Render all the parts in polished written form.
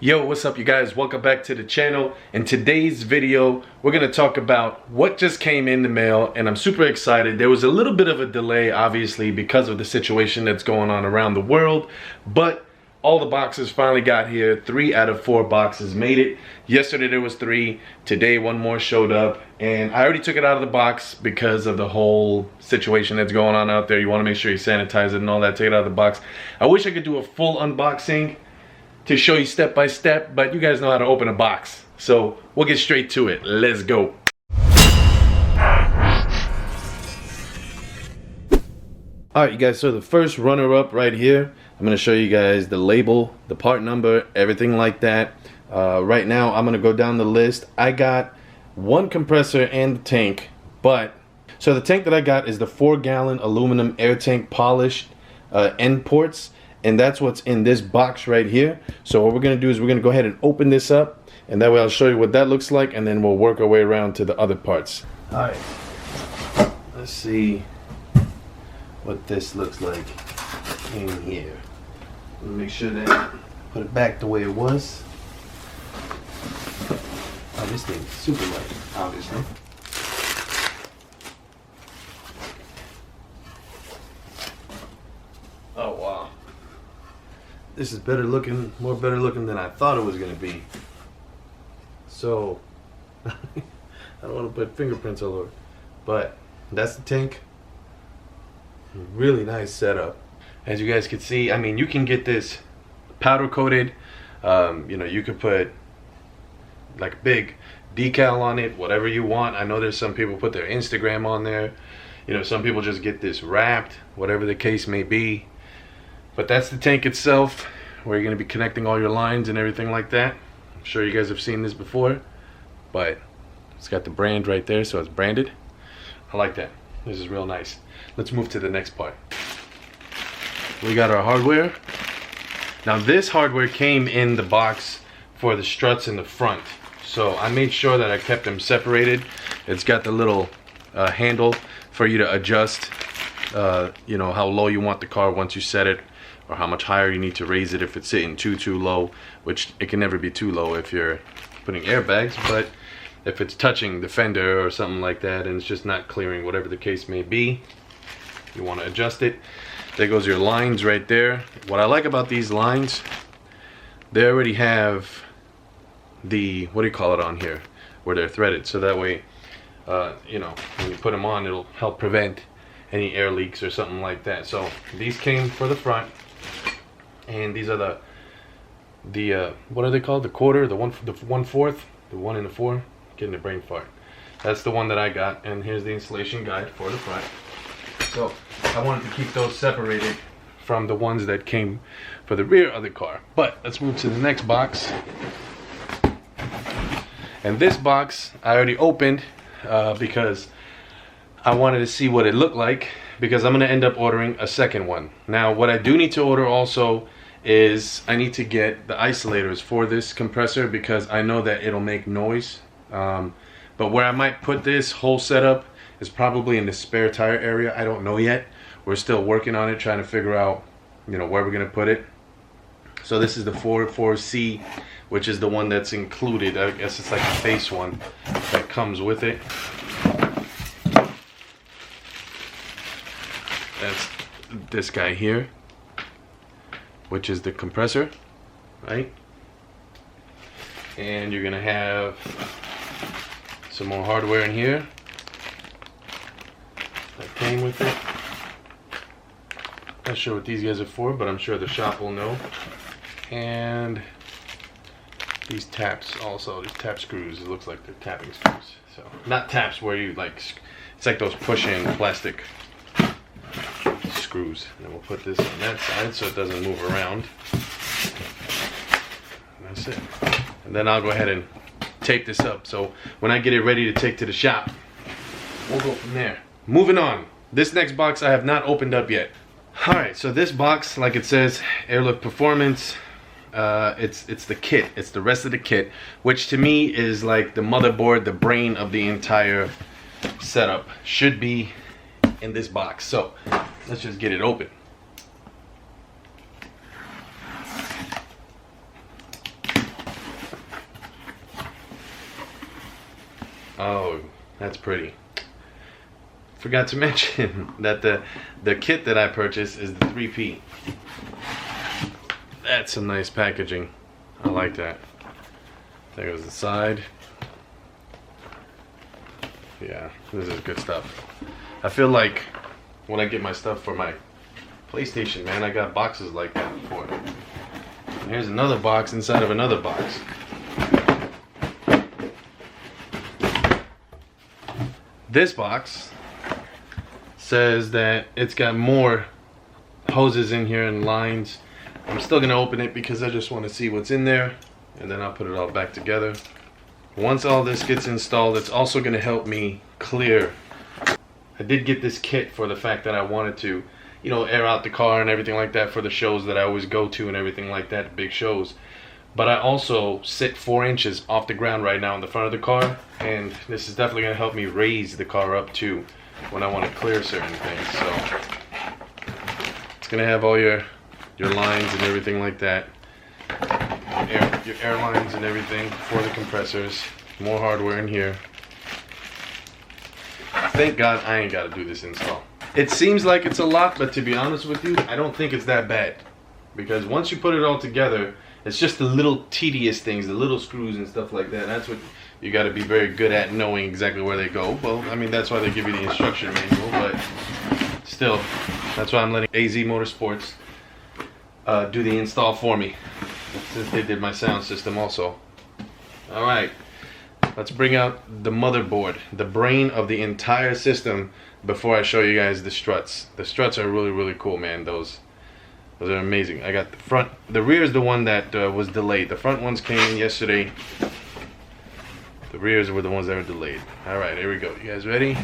Yo, what's up you guys? Welcome back to the channel. In today's video, we're gonna talk about what just came in the mail, and I'm super excited. There was a little bit of a delay, obviously, because of the situation that's going on around the world, but all the boxes finally got here. 3 out of 4 boxes made it. Yesterday there was 3, today 1 more showed up, and I already took it out of the box because of the whole situation that's going on out there. You wanna make sure you sanitize it and all that, take it out of the box. I wish I could do a full unboxing to show you step by step, but you guys know how to open a box, so we'll get straight to it. Let's go. Alright you guys, so the first runner-up right here, I'm going to show you guys the label, the part number, everything like that. Right now I'm going to go down the list. I got 1 compressor and the tank, but so the tank that I got is the 4-gallon aluminum air tank polished end ports. And that's what's in this box right here. So what we're gonna do is we're gonna go ahead and open this up, and that way I'll show you what that looks like, and then we'll work our way around to the other parts. All right, let's see what this looks like in here. Make sure that put it back the way it was. Oh, this thing's super light, obviously. Oh wow. This is better looking, more better looking than I thought it was going to be. So, I don't want to put fingerprints all over. But, that's the tank. Really nice setup. As you guys can see, I mean, you can get this powder coated. You know, you could put like big decal on it, whatever you want. I know there's some people put their Instagram on there. You know, some people just get this wrapped, whatever the case may be. But that's the tank itself, where you're going to be connecting all your lines and everything like that. I'm sure you guys have seen this before, but it's got the brand right there, so it's branded. I like that. This is real nice. Let's move to the next part. We got our hardware. Now this hardware came in the box for the struts in the front, so I made sure that I kept them separated. It's got the little handle for you to adjust you know, how low you want the car once you set it, or how much higher you need to raise it if it's sitting too low, which it can never be too low if you're putting airbags, but if it's touching the fender or something like that and it's just not clearing, whatever the case may be, you want to adjust it. There goes your lines right there. What I like about these lines, they already have the, what do you call it on here, where they're threaded, so that way you know, when you put them on, it'll help prevent any air leaks or something like that. So these came for the front, and these are the what are they called? The quarter, the 1/4, the 1 and the 4. Getting a brain fart. That's the one that I got, and here's the installation guide for the front. So I wanted to keep those separated from the ones that came for the rear of the car. But let's move to the next box. And this box I already opened because I wanted to see what it looked like, because I'm going to end up ordering a second one. Now what I do need to order also is I need to get the isolators for this compressor, because I know that it'll make noise. But where I might put this whole setup is probably in the spare tire area. I don't know yet. We're still working on it, trying to figure out, you know, where we're going to put it. So this is the 4C, which is the one that's included. I guess it's like a base one that comes with it. That's this guy here, which is the compressor, right? And you're gonna have some more hardware in here that came with it. Not sure what these guys are for, but I'm sure the shop will know. And these taps also, these tap screws, it looks like they're tapping screws. So not taps where you like, it's like those push-in plastic screws. And then we'll put this on that side so it doesn't move around. And that's it. And then I'll go ahead and tape this up, so when I get it ready to take to the shop, we'll go from there. Moving on. This next box I have not opened up yet. Alright, so this box, like it says, Airlift Performance, it's the kit. It's the rest of the kit, which to me is like the motherboard, the brain of the entire setup. Should be in this box. So let's just get it open. Oh, that's pretty. Forgot to mention that the kit that I purchased is the 3P. That's some nice packaging. I like that. There goes the side. Yeah, this is good stuff. I feel like when I get my stuff for my PlayStation, man, I got boxes like that before. And here's another box inside of another box. This box says that it's got more hoses in here and lines. I'm still gonna open it because I just want to see what's in there, and then I'll put it all back together. Once all this gets installed, it's also gonna help me clear. I did get this kit for the fact that I wanted to, you know, air out the car and everything like that for the shows that I always go to and everything like that, big shows. But I also sit 4 inches off the ground right now in the front of the car, and this is definitely gonna help me raise the car up too when I want to clear certain things. So it's gonna have all your lines and everything like that, your air lines and everything for the compressors. More hardware in here. Thank God I ain't got to do this install. It seems like it's a lot, but to be honest with you, I don't think it's that bad, because once you put it all together, it's just the little tedious things, the little screws and stuff like that. That's what you got to be very good at, knowing exactly where they go. Well, I mean, that's why they give you the instruction manual, but still, that's why I'm letting AZ Motorsports do the install for me, since they did my sound system also. All right, let's bring out the motherboard, the brain of the entire system, before I show you guys the struts. The struts are really, really cool, man. Those are amazing. I got the front. The rear is the one that was delayed. The front ones came in yesterday. The rears were the ones that were delayed. All right, here we go. You guys ready?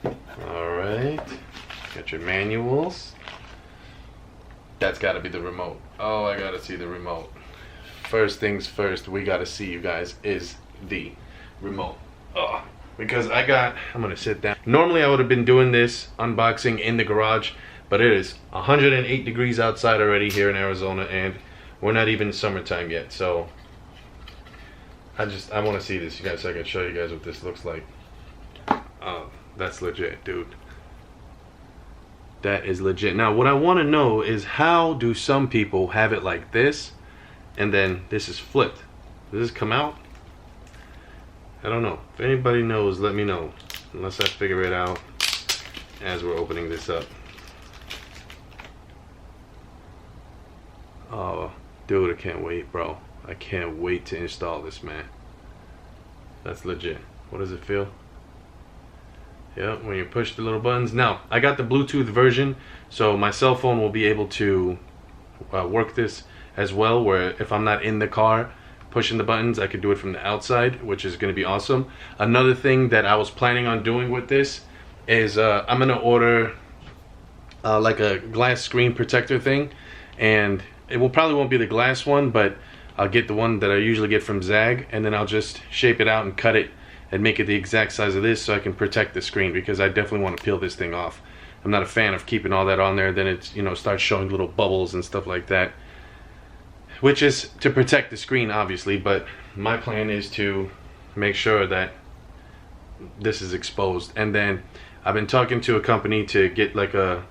All right. Got your manuals. That's got to be the remote. Oh, I got to see the remote. First things first, we got to see, you guys, is the remote. Oh, because I'm going to sit down. Normally, I would have been doing this unboxing in the garage, but it is 108 degrees outside already here in Arizona, and we're not even summertime yet. So I want to see this, you guys, so I can show you guys what this looks like. Oh, that's legit, dude. That is legit. Now, what I want to know is, how do some people have it like this, and then this is flipped? Does this come out? I don't know. If anybody knows, let me know. Unless I figure it out as we're opening this up. Oh, dude, I can't wait, bro. I can't wait to install this, man. That's legit. What does it feel? Yeah, when you push the little buttons. Now, I got the Bluetooth version, so my cell phone will be able to work this as well, where if I'm not in the car pushing the buttons, I could do it from the outside, which is going to be awesome. Another thing that I was planning on doing with this is I'm going to order like a glass screen protector thing, and it probably won't be the glass one, but I'll get the one that I usually get from Zag, and then I'll just shape it out and cut it and make it the exact size of this, so I can protect the screen, because I definitely want to peel this thing off. I'm not a fan of keeping all that on there, then it's, you know, starts showing little bubbles and stuff like that, which is to protect the screen, obviously, but my plan is to make sure that this is exposed. And then I've been talking to a company to get like a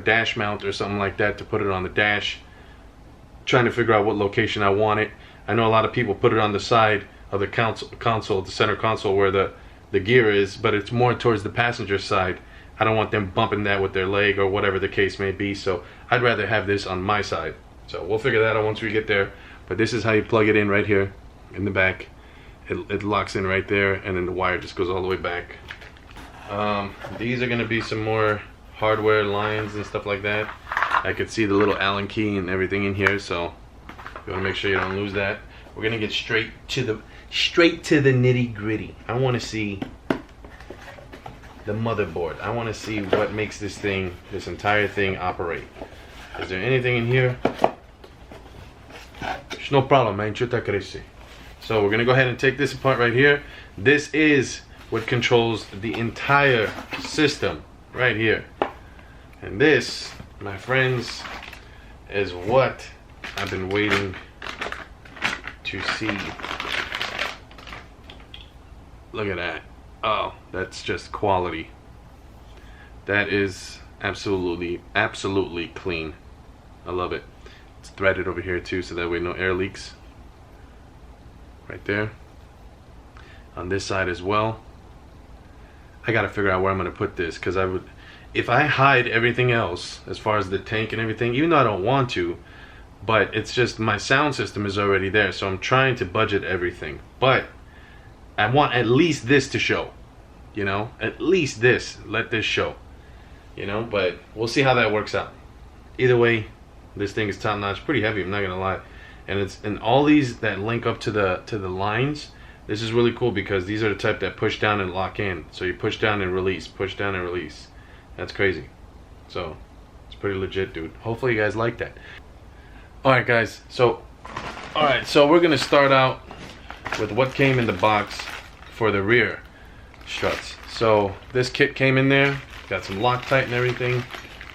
dash mount or something like that to put it on the dash, trying to figure out what location I want it. I know a lot of people put it on the side of the console, the center console where the gear is, but it's more towards the passenger side. I don't want them bumping that with their leg or whatever the case may be, so I'd rather have this on my side. So we'll figure that out once we get there. But this is how you plug it in right here in the back. It locks in right there, and then the wire just goes all the way back. These are going to be some more hardware lines and stuff like that. I could see the little Allen key and everything in here, so you want to make sure you don't lose that. We're going to get straight to the nitty gritty. I want to see the motherboard. I want to see what makes this entire thing operate. Is there anything in here? There's no problem, man. So we're gonna go ahead and take this apart right here. This is what controls the entire system right here. And this, my friends, is what I've been waiting to see. Look at that. Oh, that's just quality. That is absolutely clean. I love it. It's threaded over here too, so that way no air leaks. Right there. On this side as well. I gotta figure out where I'm gonna put this, because if I hide everything else as far as the tank and everything, even though I don't want to, but it's just my sound system is already there, so I'm trying to budget everything. But I want at least this to show, you know, at least this, let this show, you know, but we'll see how that works out. Either way, this thing is top notch, pretty heavy, I'm not gonna lie. And all these that link up to the lines, this is really cool because these are the type that push down and lock in. So you push down and release, push down and release. That's crazy. So it's pretty legit, dude. Hopefully you guys like that. Alright guys, so we're gonna start out with what came in the box for the rear struts. So this kit came in there, got some Loctite and everything.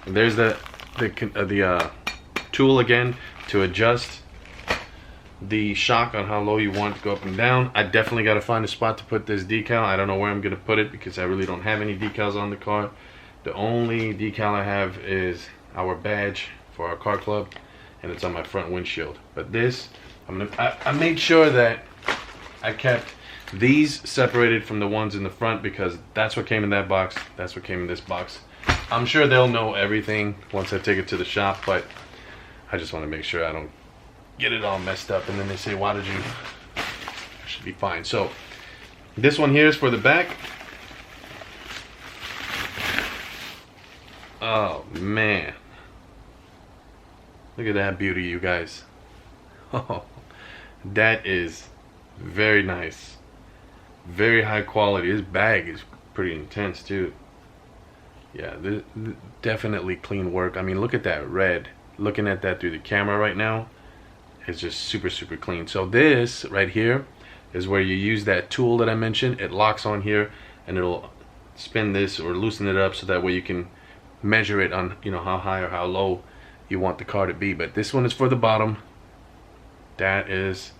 And there's the tool again to adjust the shock on how low you want it to go up and down. I definitely got to find a spot to put this decal. I don't know where I'm going to put it because I really don't have any decals on the car. The only decal I have is our badge for our car club, and it's on my front windshield. But this, I made sure that I kept these separated from the ones in the front because that's what came in that box, that's what came in this box. I'm sure they'll know everything once I take it to the shop, but I just want to make sure I don't get it all messed up and then they say, why did you? I should be fine. So this one here is for the back. Oh man, look at that beauty, you guys. Oh, that is very nice, very high quality. This bag is pretty intense too. Yeah, this definitely clean work. I mean, look at that red. Looking at that through the camera right now, it's just super clean. So this right here is where you use that tool that I mentioned. It locks on here and it'll spin this or loosen it up so that way you can measure it on, you know, how high or how low you want the car to be. But this one is for the bottom. That is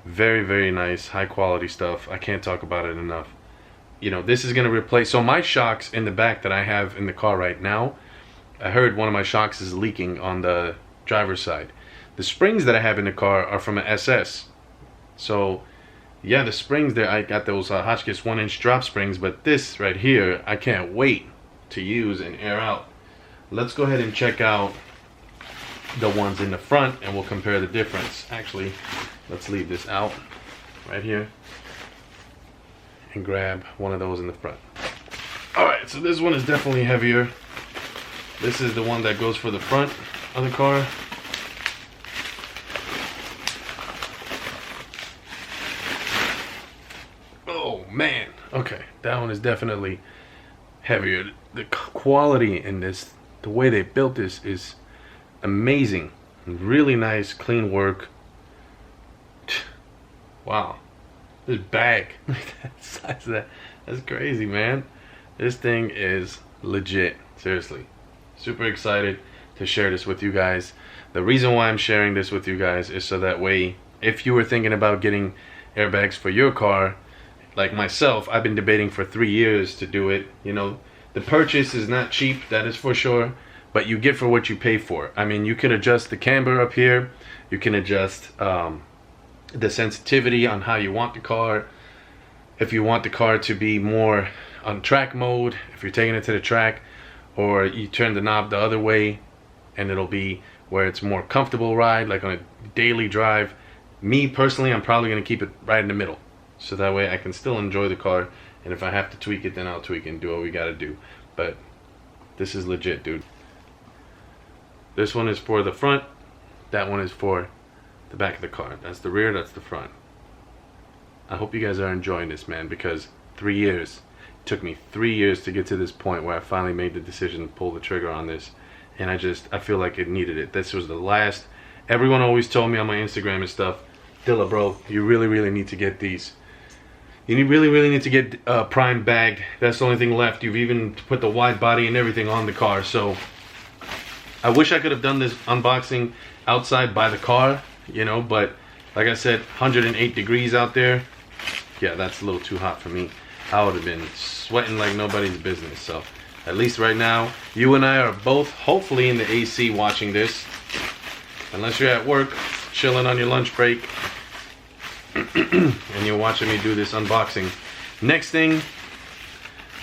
very nice, high quality stuff. I can't talk about it enough. You know, this is going to replace, so my shocks in the back that I have in the car right now, I heard one of my shocks is leaking on the driver's side. The springs that I have in the car are from an SS. So yeah, the springs there, I got those Hotchkiss 1-inch drop springs, but this right here, I can't wait to use and air out. Let's go ahead and check out the ones in the front and we'll compare the difference. Actually, let's leave this out right here and grab one of those in the front. Alright, so this one is definitely heavier. This is the one that goes for the front of the car. Oh man, okay, that one is definitely heavier. The quality in this, the way they built this is amazing. Really nice, clean work. Wow, this bag, look at that size of that. That's crazy, man. This thing is legit, seriously. Super excited to share this with you guys. The reason why I'm sharing this with you guys is so that way, if you were thinking about getting airbags for your car, like myself, I've been debating for 3 years to do it. You know, the purchase is not cheap, that is for sure, but you get for what you pay for. I mean, you can adjust the camber up here, you can adjust the sensitivity on how you want the car. If you want the car to be more on track mode, if you're taking it to the track, or you turn the knob the other way and it'll be where it's more comfortable ride, like on a daily drive. Me personally, I'm probably going to keep it right in the middle, so that way I can still enjoy the car, and if I have to tweak it, then I'll tweak it and do what we got to do. But this is legit, dude. This one is for the front, that one is for the back of the car. That's the rear, that's the front. I hope you guys are enjoying this, man, because 3 years. It took me 3 years to get to this point where I finally made the decision to pull the trigger on this, and I feel like it needed it. This was the last. Everyone always told me on my Instagram and stuff, Dilla, bro, you really need to get these. You really need to get prime bagged. That's the only thing left. You've even put the wide body and everything on the car. So I wish I could have done this unboxing outside by the car, you know, but like I said, 108 degrees out there. yeah, that's a little too hot for me. I would have been sweating like nobody's business. So at least right now, you and I are both hopefully in the AC watching this. Unless you're at work, chilling on your lunch break, and you're watching me do this unboxing. Next thing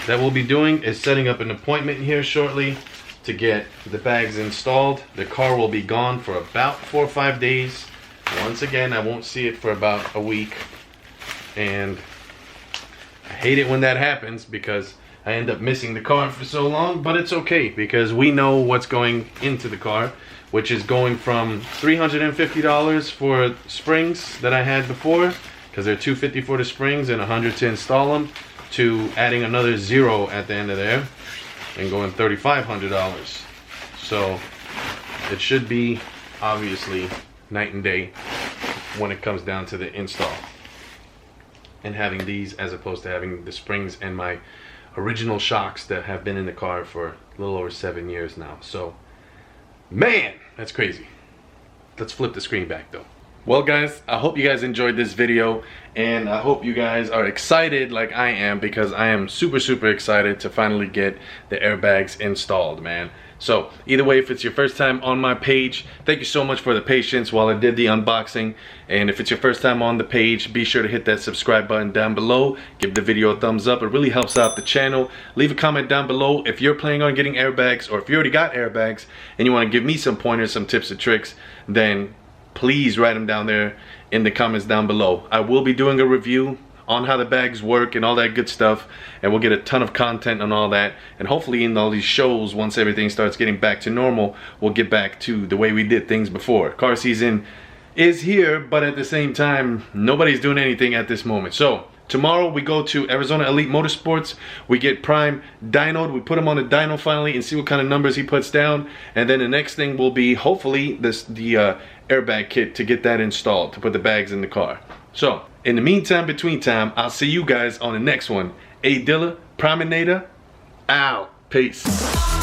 that we'll be doing is setting up an appointment here shortly to get the bags installed. The car will be gone for about 4 or 5 days. Once again, I won't see it for about a week. And I hate it when that happens because I end up missing the car for so long, but it's okay because we know what's going into the car, which is going from $350 for springs that I had before, because they're $250 for the springs and $100 to install them, to adding another zero at the end of there and going $3,500. So it should be obviously night and day when it comes down to the install and having these as opposed to having the springs and my original shocks that have been in the car for a little over 7 years now. So man, that's crazy. Let's flip the screen back though. Well guys, I hope you guys enjoyed this video, and I hope you guys are excited like I am, because I am super excited to finally get the airbags installed, man. So either way, if it's your first time on my page, thank you so much for the patience while I did the unboxing. And if it's your first time on the page, be sure to hit that subscribe button down below. Give the video a thumbs up, it really helps out the channel. Leave a comment down below if you're planning on getting airbags, or if you already got airbags and you want to give me some pointers, some tips and tricks, then please write them down there in the comments down below. I will be doing a review on how the bags work and all that good stuff, and we'll get a ton of content on all that, and hopefully in all these shows, once everything starts getting back to normal, we'll get back to the way we did things before. Car season is here, but at the same time, nobody's doing anything at this moment. So tomorrow we go to Arizona Elite Motorsports. We get Prime dynoed. We put him on a dyno finally and see what kind of numbers he puts down. And then the next thing will be hopefully the airbag kit to get that installed, to put the bags in the car. So in the meantime, between time, I'll see you guys on the next one. A Dilla Promenator out. Peace.